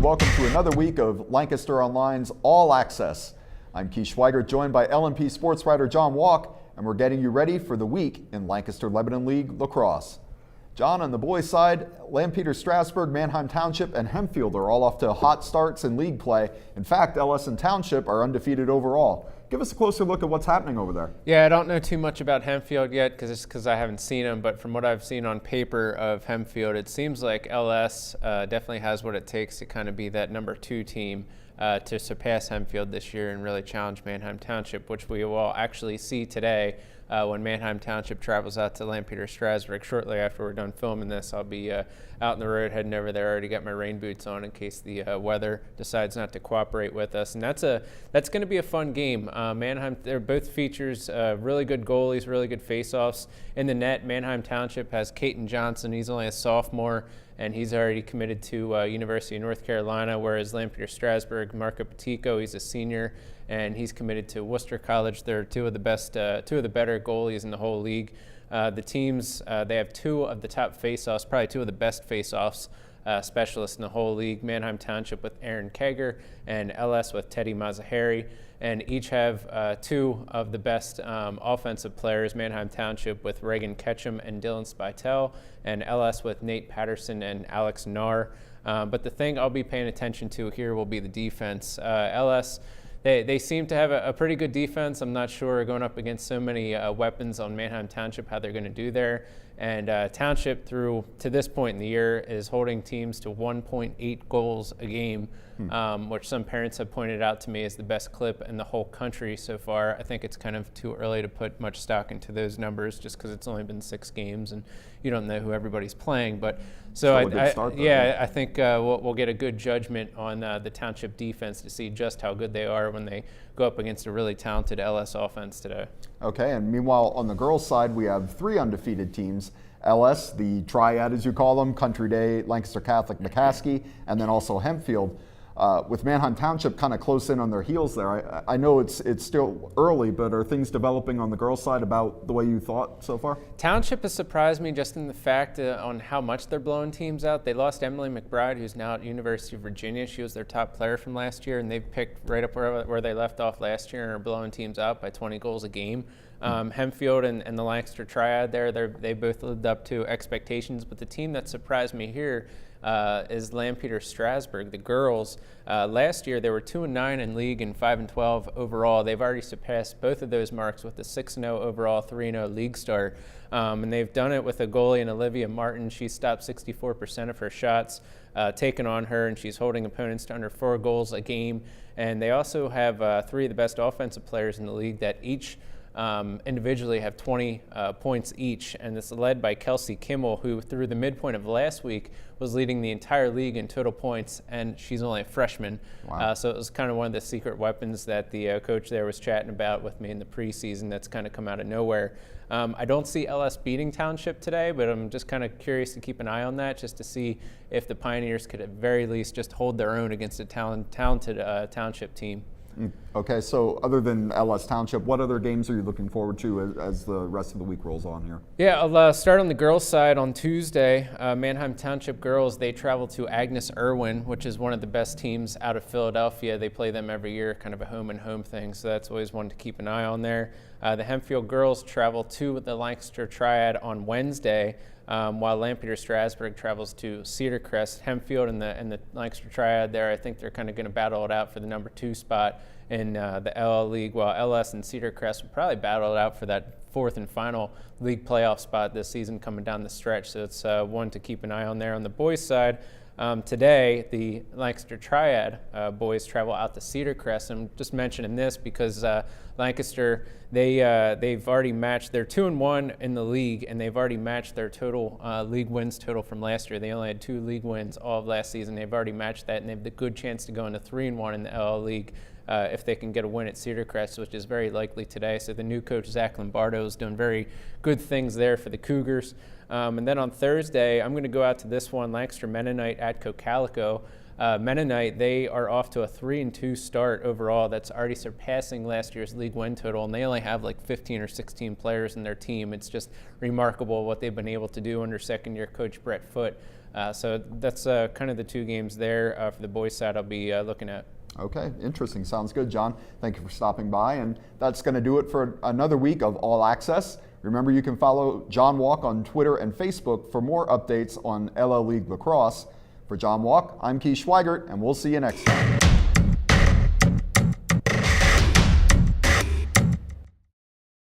welcome to another week of Lancaster Online's All Access. I'm Keith Schweigert, joined by LMP sports writer John Walk, and we're getting you ready for the week in Lancaster-Lebanon League lacrosse. John, on the boys' side, Lampeter-Strasburg, Manheim Township, and Hempfield are all off to hot starts in league play. In fact, LS and Township are undefeated overall. Give us a closer look at what's happening over there. Yeah, I don't know too much about Hempfield yet because I haven't seen them, but from what I've seen on paper of Hempfield, it seems like LS definitely has what it takes to kind of be that number 2 team to surpass Hempfield this year and really challenge Manheim Township, which we will actually see today when Manheim Township travels out to Lampeter-Strasburg. Shortly after we're done filming this, I'll be out on the road heading over there. I already got my rain boots on in case the weather decides not to cooperate with us. And that's going to be a fun game. Manheim, they're both features really good goalies, really good face-offs. In the net, Manheim Township has Caton Johnson. He's only a sophomore, and he's already committed to University of North Carolina, whereas Lampeter-Strasburg, Marco Petico, he's a senior, and he's committed to Worcester College. They're two of the better goalies in the whole league. The teams, they have 2 of the top face-offs, probably 2 of the best face-offs specialists in the whole league. Manheim Township with Aaron Keger and LS with Teddy Mazahari, and each have 2 of the best offensive players. Manheim Township with Reagan Ketchum and Dylan Spytel, and LS with Nate Patterson and Alex Narr. But the thing I'll be paying attention to here will be the defense. LS, They seem to have a pretty good defense. I'm not sure going up against so many weapons on Manheim Township how they're going to do there. And Township to this point in the year is holding teams to 1.8 goals a game, which some parents have pointed out to me is the best clip in the whole country so far. I think it's kind of too early to put much stock into those numbers just because it's only been 6 games and you don't know who everybody's playing. But so I think we'll get a good judgment on the Township defense to see just how good they are when they go up against a really talented LS offense today. Okay, and meanwhile on the girls' side we have 3 undefeated teams. LS, the Triad as you call them, Country Day, Lancaster Catholic, McCaskey, and then also Hempfield. With Manheim Township kind of close in on their heels there. I know it's still early, but are things developing on the girls' side about the way you thought so far? Township has surprised me just in the fact on how much they're blowing teams out. They lost Emily McBride, who's now at University of Virginia. She was their top player from last year, and they've picked right up where they left off last year and are blowing teams out by 20 goals a game. Hempfield and the Lancaster Triad they both lived up to expectations, but the team that surprised me here is Lampeter-Strasburg. The girls, last year they were 2-9 in league and 5-12 overall. They've already surpassed both of those marks with the 6-0 overall, 3-0 league start. And they've done it with a goalie in Olivia Martin. She stopped 64% of her shots taken on her, and she's holding opponents to under 4 goals a game. And they also have 3 of the best offensive players in the league that each individually have 20 points each, and it's led by Kelsey Kimmel, who through the midpoint of last week was leading the entire league in total points, and she's only a freshman. Wow. So it was kind of one of the secret weapons that the coach there was chatting about with me in the preseason that's kind of come out of nowhere. I don't see LS beating Township today, but I'm just kind of curious to keep an eye on that just to see if the Pioneers could at very least just hold their own against a talented Township team. Okay, so other than LS Township, what other games are you looking forward to as the rest of the week rolls on here? Yeah, I'll start on the girls' side on Tuesday. Manheim Township girls, they travel to Agnes Irwin, which is one of the best teams out of Philadelphia. They play them every year, kind of a home-and-home thing, so that's always one to keep an eye on there. The Hempfield girls travel to the Lancaster Triad on Wednesday, while Lampeter-Strasburg travels to Cedar Crest. Hempfield and the Lancaster Triad there, I think they're kind of going to battle it out for the number 2 spot in the LL League, while LS and Cedar Crest will probably battle it out for that 4th and final league playoff spot this season coming down the stretch. So it's one to keep an eye on there. On the boys' side, today the Lancaster Triad boys travel out to Cedar Crest. I'm just mentioning this because Lancaster, they've already matched. They're 2-1 in the league, and they've already matched their total league wins total from last year. They only had 2 league wins all of last season. They've already matched that, and they have the good chance to go into 3-1 in the LL League if they can get a win at Cedar Crest, which is very likely today. So the new coach, Zach Lombardo, is doing very good things there for the Cougars. And then on Thursday, I'm going to go out to this one, Lancaster Mennonite at Cocalico. Mennonite, they are off to a 3-2 start overall. That's already surpassing last year's league win total, and they only have like 15 or 16 players in their team. It's just remarkable what they've been able to do under second-year coach Brett Foote. So that's kind of the two games there for the boys' side I'll be looking at. Okay, interesting. Sounds good, John. Thank you for stopping by. And that's going to do it for another week of All Access. Remember, you can follow John Walk on Twitter and Facebook for more updates on LL League Lacrosse. For John Walk, I'm Keith Schweigert, and we'll see you next time.